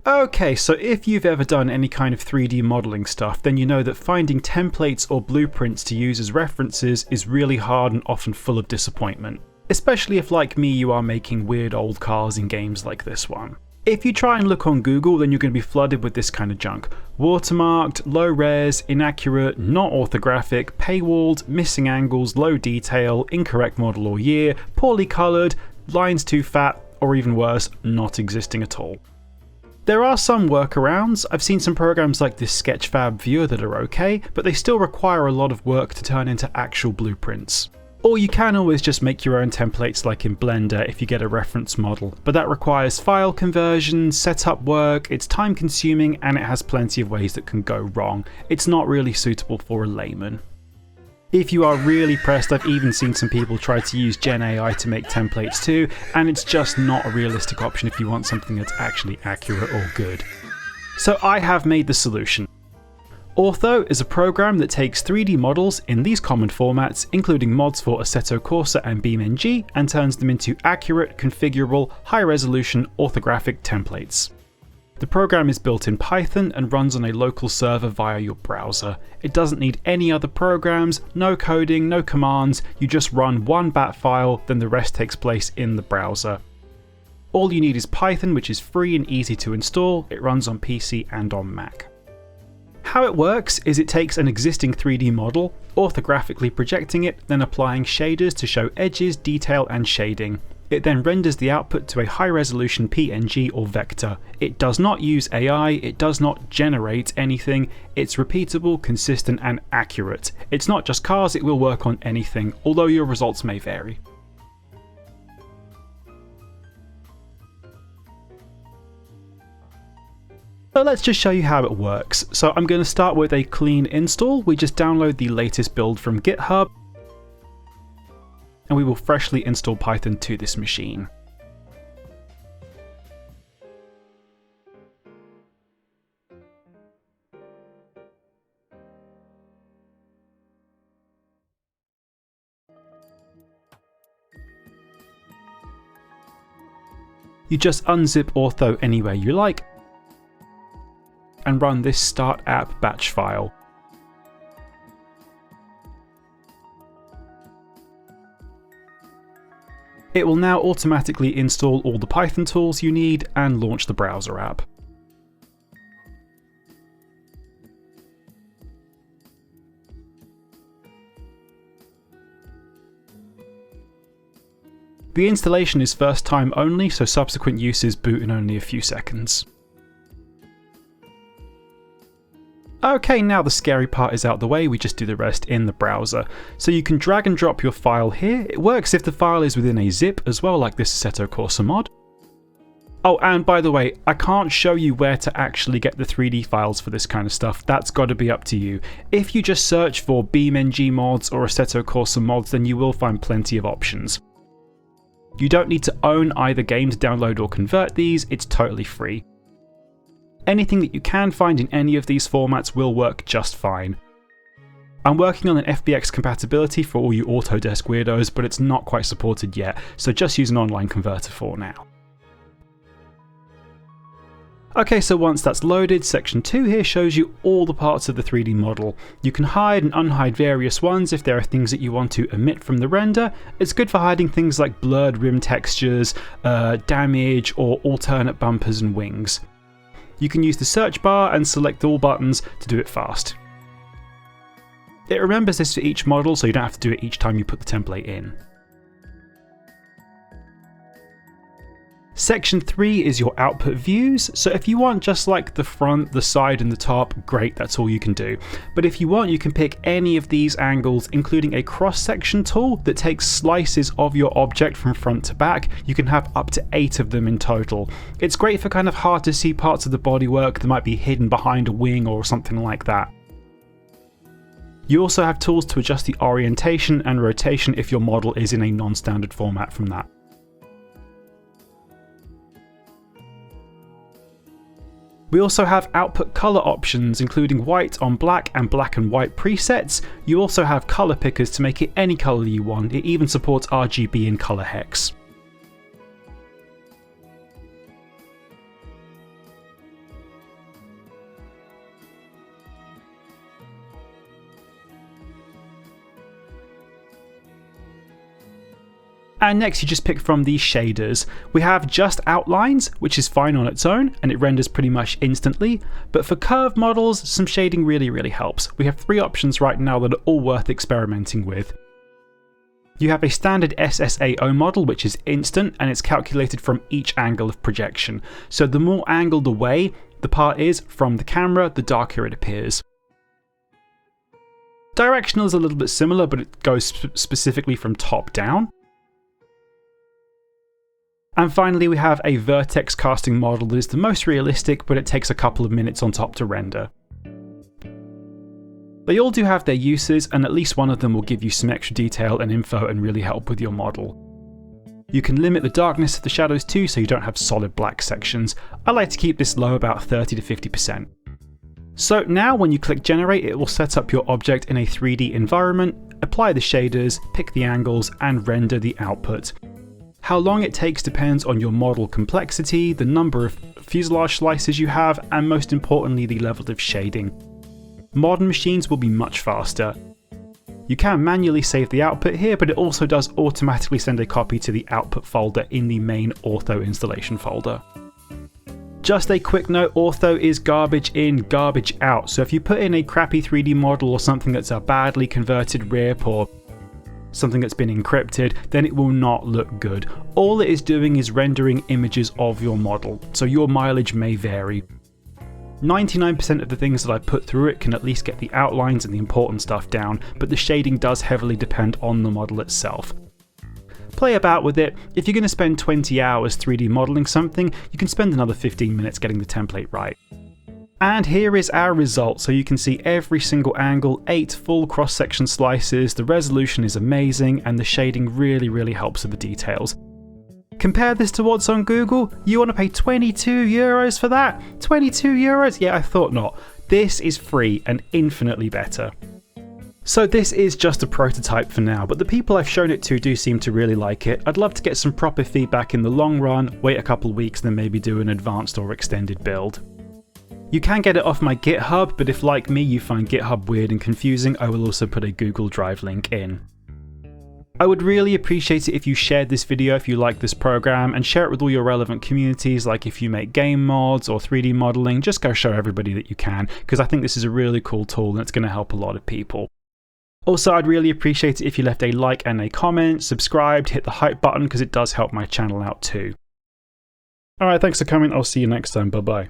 Okay, so if you've ever done any kind of 3D modeling stuff, then you know that finding templates or blueprints to use as references is really hard and often full of disappointment. Especially if, like me, you are making weird old cars in games like this one. If you try and look on Google, then you're going to be flooded with this kind of junk. Watermarked, low res, inaccurate, not orthographic, paywalled, missing angles, low detail, incorrect model or year, poorly coloured, lines too fat, or even worse, not existing at all. There are some workarounds. I've seen some programs like this Sketchfab viewer that are okay, but they still require a lot of work to turn into actual blueprints. Or you can always just make your own templates like in Blender if you get a reference model, but that requires file conversion, setup work, it's time consuming, and it has plenty of ways that can go wrong. It's not really suitable for a layman. If you are really pressed, I've even seen some people try to use Gen AI to make templates too, and it's just not a realistic option if you want something that's actually accurate or good. So I have made the solution. Ortho is a program that takes 3D models in these common formats, including mods for Assetto Corsa and BeamNG, and turns them into accurate, configurable, high-resolution orthographic templates. The program is built in Python and runs on a local server via your browser. It doesn't need any other programs, no coding, no commands, you just run one bat file, then the rest takes place in the browser. All you need is Python, which is free and easy to install. It runs on PC and on Mac. How it works is it takes an existing 3D model, orthographically projecting it, then applying shaders to show edges, detail and shading. It then renders the output to a high-resolution PNG or vector. It does not use AI, it does not generate anything, it's repeatable, consistent and accurate. It's not just cars, it will work on anything, although your results may vary. So let's just show you how it works. So I'm going to start with a clean install. We just download the latest build from GitHub, and we will freshly install Python to this machine. You just unzip Ortho anywhere you like, and run this start app batch file. It will now automatically install all the Python tools you need and launch the browser app. The installation is first time only, so subsequent uses boot in only a few seconds. Okay, now the scary part is out the way, we just do the rest in the browser. So you can drag and drop your file here. It works if the file is within a zip as well, like this Assetto Corsa mod. Oh, and by the way, I can't show you where to actually get the 3D files for this kind of stuff. That's got to be up to you. If you just search for BeamNG mods or Assetto Corsa mods, then you will find plenty of options. You don't need to own either game to download or convert these, it's totally free. Anything that you can find in any of these formats will work just fine. I'm working on an FBX compatibility for all you Autodesk weirdos, but it's not quite supported yet, so just use an online converter for now. Okay, so once that's loaded, section 2 here shows you all the parts of the 3D model. You can hide and unhide various ones if there are things that you want to omit from the render. It's good for hiding things like blurred rim textures, damage, or alternate bumpers and wings. You can use the search bar and select all buttons to do it fast. It remembers this for each model, so you don't have to do it each time you put the template in. Section 3 is your output views, so if you want just like the front, the side and the top, great, that's all you can do. But if you want, you can pick any of these angles, including a cross-section tool that takes slices of your object from front to back. You can have up to 8 of them in total. It's great for kind of hard to see parts of the bodywork that might be hidden behind a wing or something like that. You also have tools to adjust the orientation and rotation if your model is in a non-standard format from that. We also have output color options, including white on black and black and white presets. You also have color pickers to make it any color you want. It even supports RGB and color hex. And next you just pick from these shaders. We have just outlines, which is fine on its own, and it renders pretty much instantly, but for curved models, some shading really helps. We have 3 options right now that are all worth experimenting with. You have a standard SSAO model, which is instant, and it's calculated from each angle of projection. So the more angled away the part is from the camera, the darker it appears. Directional is a little bit similar, but it goes specifically from top down. And finally we have a vertex casting model that is the most realistic, but it takes a couple of minutes on top to render. They all do have their uses, and at least one of them will give you some extra detail and info and really help with your model. You can limit the darkness of the shadows too, so you don't have solid black sections. I like to keep this low, about 30 to 50%. So now when you click generate, it will set up your object in a 3D environment, apply the shaders, pick the angles, and render the output. How long it takes depends on your model complexity, the number of fuselage slices you have, and most importantly the level of shading. Modern machines will be much faster. You can manually save the output here, but it also does automatically send a copy to the output folder in the main Ortho installation folder. Just a quick note, Ortho is garbage in, garbage out, so if you put in a crappy 3D model or something that's a badly converted RIP or something that's been encrypted, then it will not look good. All it is doing is rendering images of your model, so your mileage may vary. 99% of the things that I put through it can at least get the outlines and the important stuff down, but the shading does heavily depend on the model itself. Play about with it. If you're going to spend 20 hours 3D modelling something, you can spend another 15 minutes getting the template right. And here is our result, so you can see every single angle, 8 full cross-section slices, the resolution is amazing, and the shading really helps with the details. Compare this to what's on Google. You want to pay €22 for that? €22? Yeah, I thought not. This is free and infinitely better. So this is just a prototype for now, but the people I've shown it to do seem to really like it. I'd love to get some proper feedback in the long run, wait a couple of weeks, then maybe do an advanced or extended build. You can get it off my GitHub, but if like me you find GitHub weird and confusing, I will also put a Google Drive link in. I would really appreciate it if you shared this video if you like this program, and share it with all your relevant communities, like if you make game mods or 3D modeling, just go show everybody that you can, because I think this is a really cool tool and it's going to help a lot of people. Also, I'd really appreciate it if you left a like and a comment, subscribed, hit the hype button because it does help my channel out too. Alright, thanks for coming, I'll see you next time, bye bye.